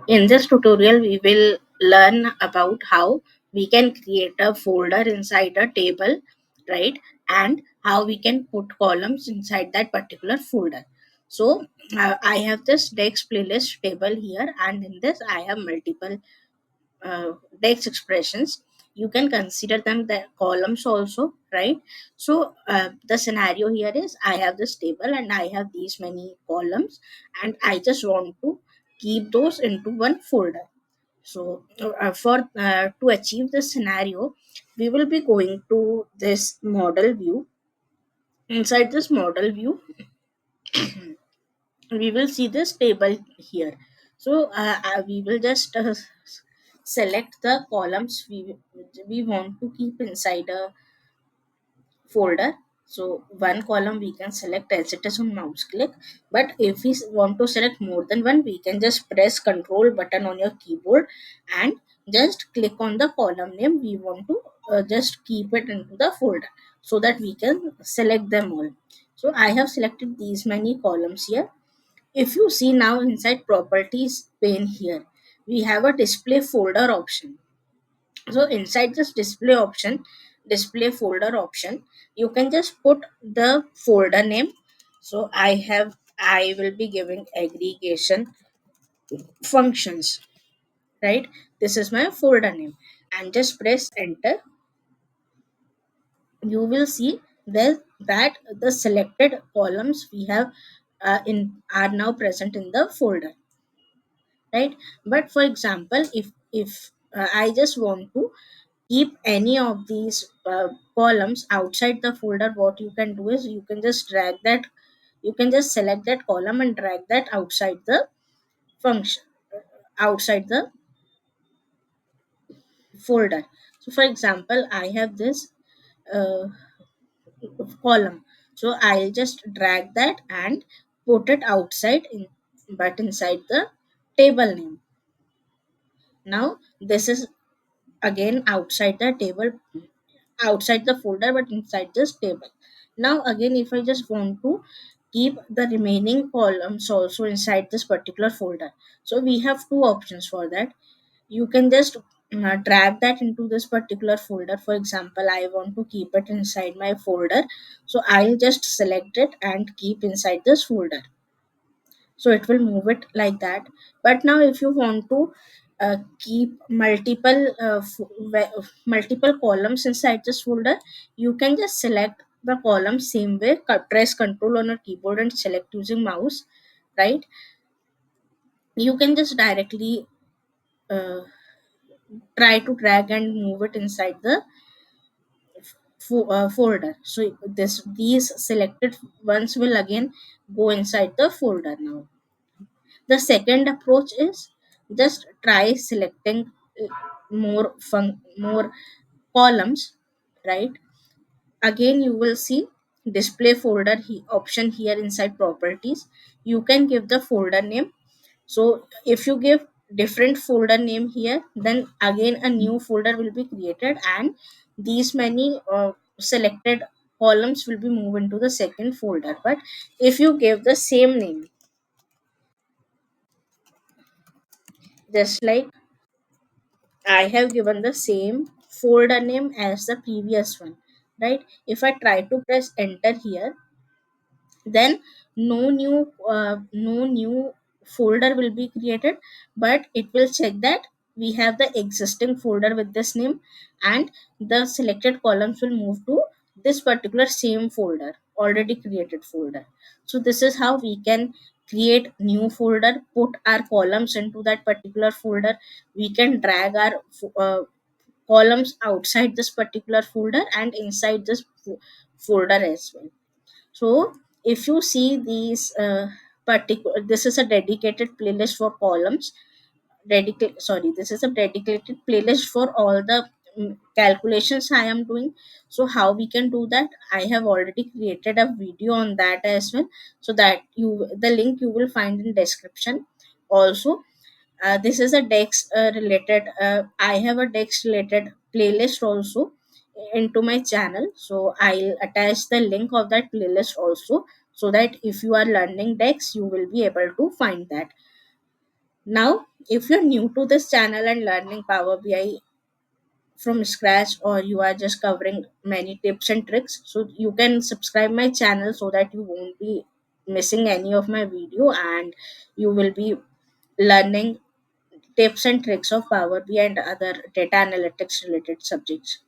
In this tutorial, we will learn about how we can create a folder inside a table, right? And how we can put columns inside that particular folder. So, I have this text playlist table here, and in this, I have multiple text expressions. You can consider them the columns also, right? So the scenario here is I have this table and I have these many columns, and I just want to keep those into one folder. So for to achieve this scenario, we will be going to this model view. Inside this model view, we will see this table here. So we will just select the columns we want to keep inside a folder. So one column we can select as it is on mouse click, but if we want to select more than one, we can just press control button on your keyboard and just click on the column name we want to just keep it into the folder, so that we can select them all. So I have selected these many columns here. If you see now inside properties pane here, we have a display folder option. So inside this display folder option, you can just put the folder name. So I will be giving aggregation functions, right? This is my folder name, and just press enter. You will see that the selected columns we have in are now present in the folder, right? But for example, if I just want to keep any of these columns outside the folder, what you can do is you can just select that column and drag that outside the function, outside the folder. So for example, I have this uh, column, so I'll just drag that and put it outside but inside the table name. Now this is again outside the table, outside the folder but inside this table. Now again, if I just want to keep the remaining columns also inside this particular folder, so we have two options for that. You can just drag that into this particular folder. For example, I want to keep it inside my folder, so I'll just select it and keep inside this folder, so it will move it like that. But now if you want to keep multiple columns inside this folder, you can just select the column same way, press control on your keyboard and select using mouse, right? You can just directly uh, try to drag and move it inside the folder. So these selected ones will again go inside the folder. Now the second approach is just try selecting more columns, right? Again, you will see display folder option here inside properties. You can give the folder name. So if you give different folder name here, then again a new folder will be created, and these many selected columns will be moved into the second folder. But if you give the same name, just like I have given the same folder name as the previous one, right? If I try to press enter here, then no new folder will be created, but it will check that we have the existing folder with this name, and the selected columns will move to this particular same folder, already created folder. So this is how we can create new folder, put our columns into that particular folder. We can drag our columns outside this particular folder and inside this folder as well. So if you see these particular, this is a dedicated playlist for columns. This is a dedicated playlist for all the calculations I am doing. So how we can do that? I have already created a video on that as well. So that the link you will find in description. Also, this is a dex related I have a dex related playlist also into my channel, so I'll attach the link of that playlist also, so that if you are learning dex, you will be able to find that. Now, if you're new to this channel and learning Power BI from scratch, or you are just covering many tips and tricks, so you can subscribe my channel so that you won't be missing any of my video, and you will be learning tips and tricks of Power BI and other data analytics related subjects.